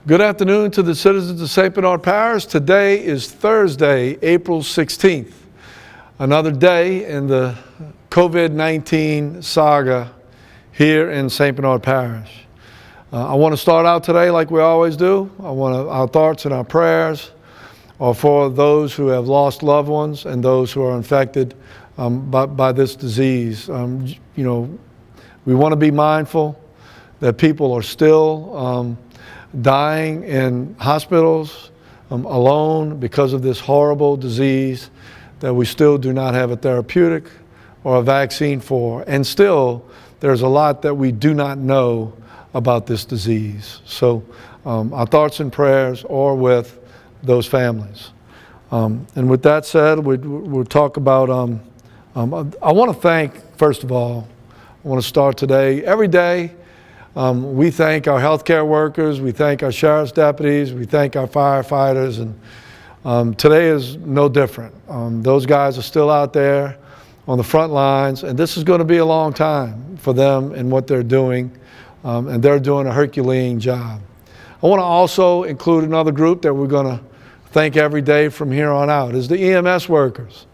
Good afternoon to the citizens of St. Bernard Parish. Today is Thursday, April 16th. Another day in the COVID-19 saga here in St. Bernard Parish. I want to start out today like we always do. Our thoughts and our prayers are for those who have lost loved ones and those who are infected by this disease. We want to be mindful that people are still dying in hospitals alone because of this horrible disease that we still do not have a therapeutic or a vaccine for. And still, there's a lot that we do not know about this disease. So our thoughts and prayers are with those families. And with that said, we'll talk about, I want to thank, first of all, I want to start today, every day, we thank our healthcare workers, we thank our sheriff's deputies, we thank our firefighters, and today is no different. Those guys are still out there on the front lines, and this is going to be a long time for them and what they're doing, and they're doing a Herculean job. I want to also include another group that we're going to thank every day from here on out, is the EMS workers.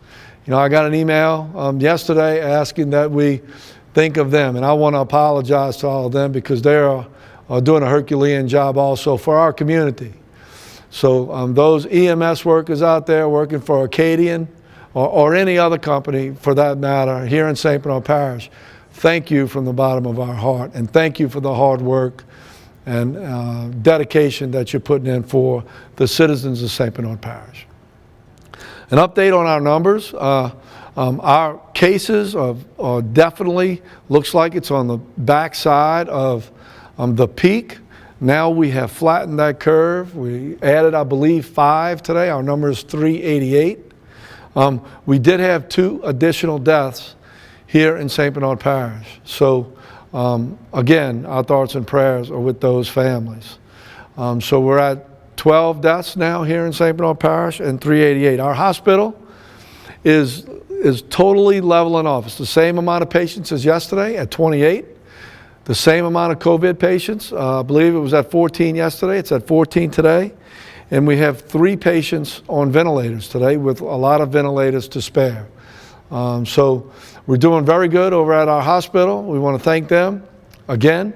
I got an email yesterday asking that we think of them, and I want to apologize to all of them because they are doing a Herculean job also for our community. So those EMS workers out there working for Acadian or any other company for that matter here in St. Bernard Parish, thank you from the bottom of our heart, and thank you for the hard work and dedication that you're putting in for the citizens of St. Bernard Parish. An update on our numbers. Our cases are definitely, looks like it's on the backside of the peak. Now we have flattened that curve. We added, I believe, 5 today. Our number is 388. We did have 2 additional deaths here in St. Bernard Parish. So again, our thoughts and prayers are with those families. So we're at 12 deaths now here in St. Bernard Parish and 388. Our hospital is totally leveling off. It's the same amount of patients as yesterday at 28. The same amount of COVID patients. I believe it was at 14 yesterday. It's at 14 today. And we have 3 patients on ventilators today with a lot of ventilators to spare. So we're doing very good over at our hospital. We want to thank them again.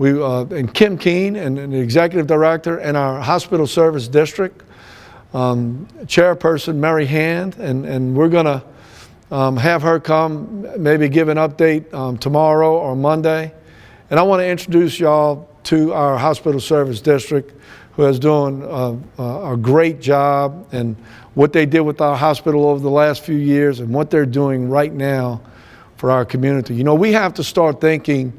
And Kim Keene and the executive director and our hospital service district chairperson Mary Hand, and we're going to have her come maybe give an update tomorrow or Monday. And I want to introduce y'all to our hospital service district, who is doing a great job, and what they did with our hospital over the last few years and what they're doing right now for our community. We have to start thinking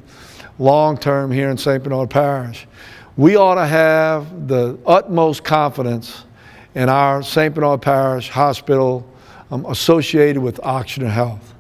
long-term here in St. Bernard Parish. We ought to have the utmost confidence in our St. Bernard Parish Hospital associated with Oxygen Health.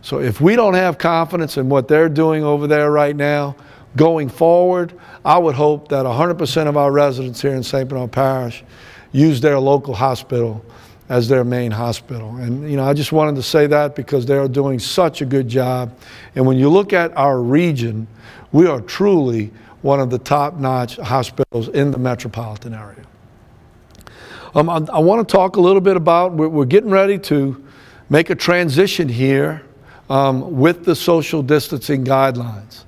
So if we don't have confidence in what they're doing over there right now, going forward, I would hope that 100% of our residents here in St. Bernard Parish use their local hospital as their main hospital. And I just wanted to say that because they're doing such a good job. And when you look at our region, we are truly one of the top-notch hospitals in the metropolitan area. I want to talk a little bit about, we're getting ready to make a transition here with the social distancing guidelines.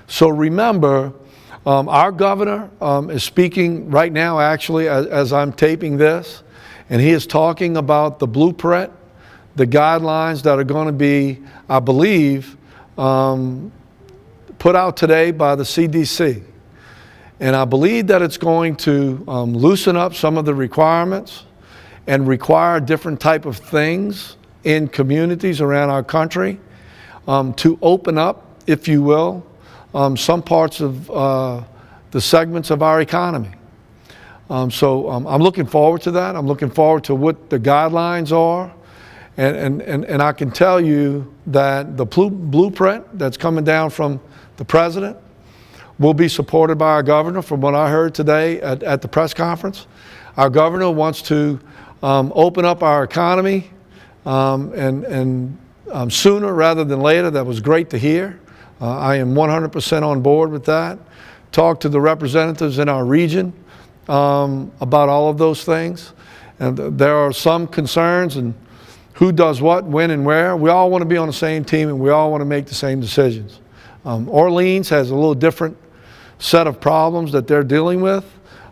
So remember, our governor is speaking right now, actually, as I'm taping this, and he is talking about the blueprint, the guidelines that are going to be, I believe, put out today by the CDC. And I believe that it's going to loosen up some of the requirements and require different type of things in communities around our country to open up, if you will, some parts of the segments of our economy. So I'm looking forward to that. I'm looking forward to what the guidelines are. And I can tell you that the blueprint that's coming down from the president will be supported by our governor. From what I heard today at the press conference, our governor wants to open up our economy sooner rather than later. That was great to hear. I am 100% on board with that. Talked to the representatives in our region about all of those things. And there are some concerns and who does what, when, and where. We all want to be on the same team, and we all want to make the same decisions. Orleans has a little different set of problems that they're dealing with,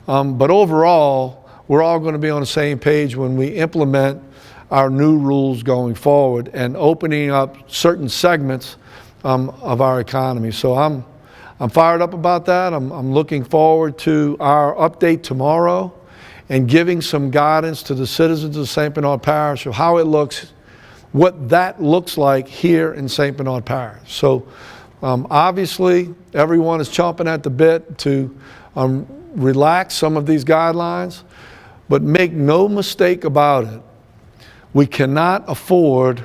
but overall, we're all going to be on the same page when we implement our new rules going forward and opening up certain segments of our economy. So I'm fired up about that. I'm looking forward to our update tomorrow and giving some guidance to the citizens of St. Bernard Parish of how it looks, what that looks like here in St. Bernard Parish. So obviously, everyone is chomping at the bit to relax some of these guidelines, but make no mistake about it, we cannot afford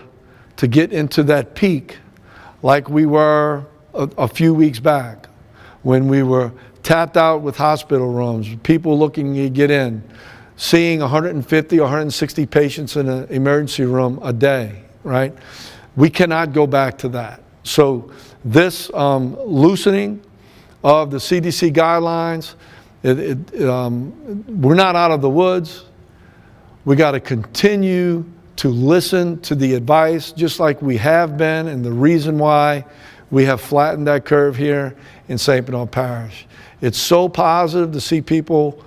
to get into that peak like we were a few weeks back when we were tapped out with hospital rooms, people looking to get in, seeing 150 or 160 patients in an emergency room a day, right? We cannot go back to that. So this loosening of the CDC guidelines, we're not out of the woods. We got to continue to listen to the advice just like we have been, and the reason why we have flattened that curve here in St. Bernard Parish. It's so positive to see people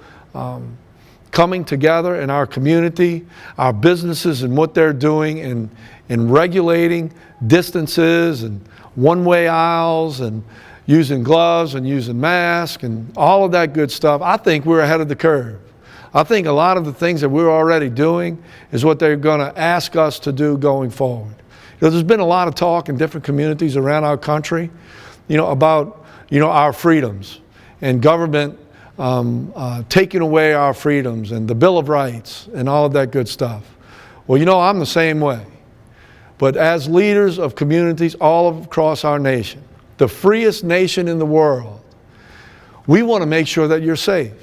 coming together in our community, our businesses and what they're doing in regulating distances and one-way aisles and using gloves and using masks and all of that good stuff. I think we're ahead of the curve. I think a lot of the things that we're already doing is what they're going to ask us to do going forward. There's been a lot of talk in different communities around our country, about, our freedoms and government taking away our freedoms and the Bill of Rights and all of that good stuff. Well, I'm the same way. But as leaders of communities all across our nation, the freest nation in the world, we want to make sure that you're safe.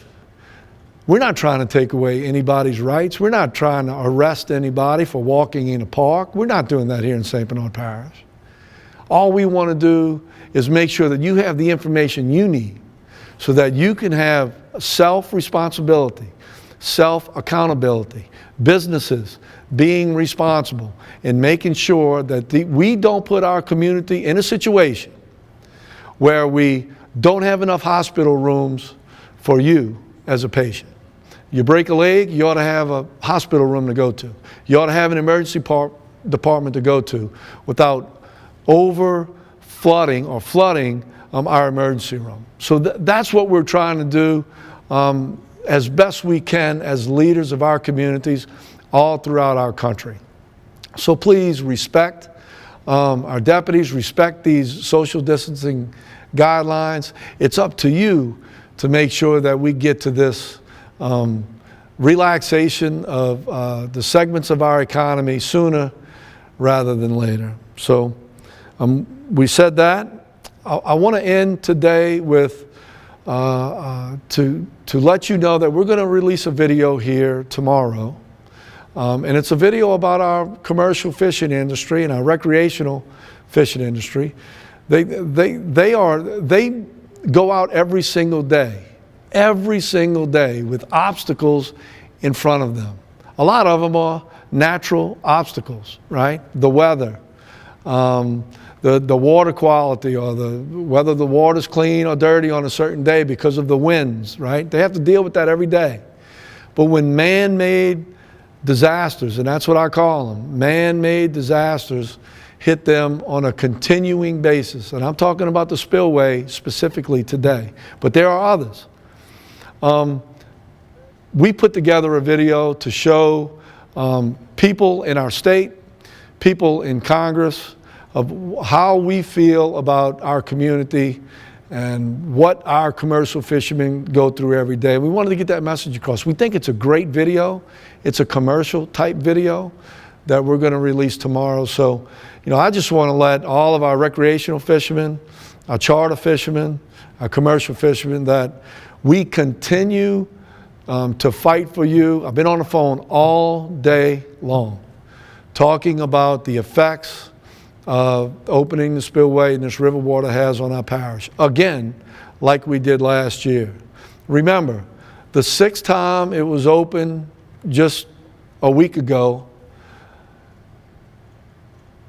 We're not trying to take away anybody's rights. We're not trying to arrest anybody for walking in a park. We're not doing that here in St. Bernard Parish. All we want to do is make sure that you have the information you need so that you can have self-responsibility, self-accountability, businesses being responsible and making sure that we don't put our community in a situation where we don't have enough hospital rooms for you as a patient. You break a leg, you ought to have a hospital room to go to. You ought to have an emergency department to go to without flooding our emergency room. So that's what we're trying to do as best we can as leaders of our communities all throughout our country. So please respect our deputies, respect these social distancing guidelines. It's up to you to make sure that we get to this relaxation of the segments of our economy sooner rather than later. So we said that. I want to end today with to let you know that we're going to release a video here tomorrow, and it's a video about our commercial fishing industry and our recreational fishing industry. They go out every single day with obstacles in front of them. A lot of them are natural obstacles, right? The weather, the water quality, or whether the water's clean or dirty on a certain day because of the winds, right? They have to deal with that every day. But when man-made disasters, and that's what I call them, man-made disasters, hit them on a continuing basis, and I'm talking about the spillway specifically today, but there are others. We put together a video to show people in our state, people in Congress, of how we feel about our community and what our commercial fishermen go through every day. We wanted to get that message across. We think it's a great video. It's a commercial type video that we're going to release tomorrow. So, I just want to let all of our recreational fishermen, our charter fishermen, our commercial fishermen, that we continue to fight for you. I've been on the phone all day long talking about the effects of opening the spillway and this river water has on our parish. Again, like we did last year. Remember, The sixth time it was open just a week ago.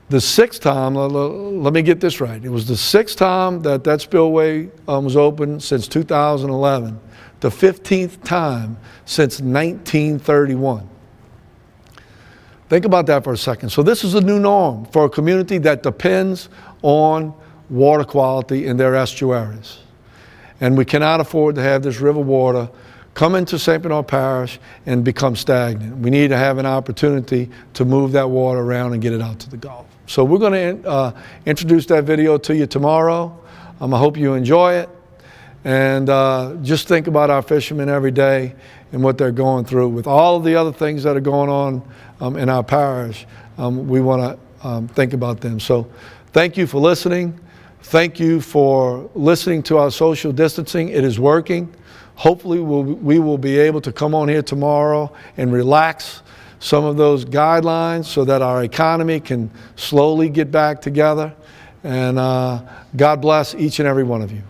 The sixth time, let me get this right. It was the sixth time that spillway was open since 2011. The 15th time since 1931. Think about that for a second. So this is a new norm for a community that depends on water quality in their estuaries. And we cannot afford to have this river water come into St. Bernard Parish and become stagnant. We need to have an opportunity to move that water around and get it out to the Gulf. So we're going to introduce that video to you tomorrow. I hope you enjoy it. And just think about our fishermen every day and what they're going through. With all of the other things that are going on in our parish, we want to think about them. So thank you for listening. Thank you for listening to our social distancing. It is working. Hopefully we will be able to come on here tomorrow and relax some of those guidelines so that our economy can slowly get back together. And God bless each and every one of you.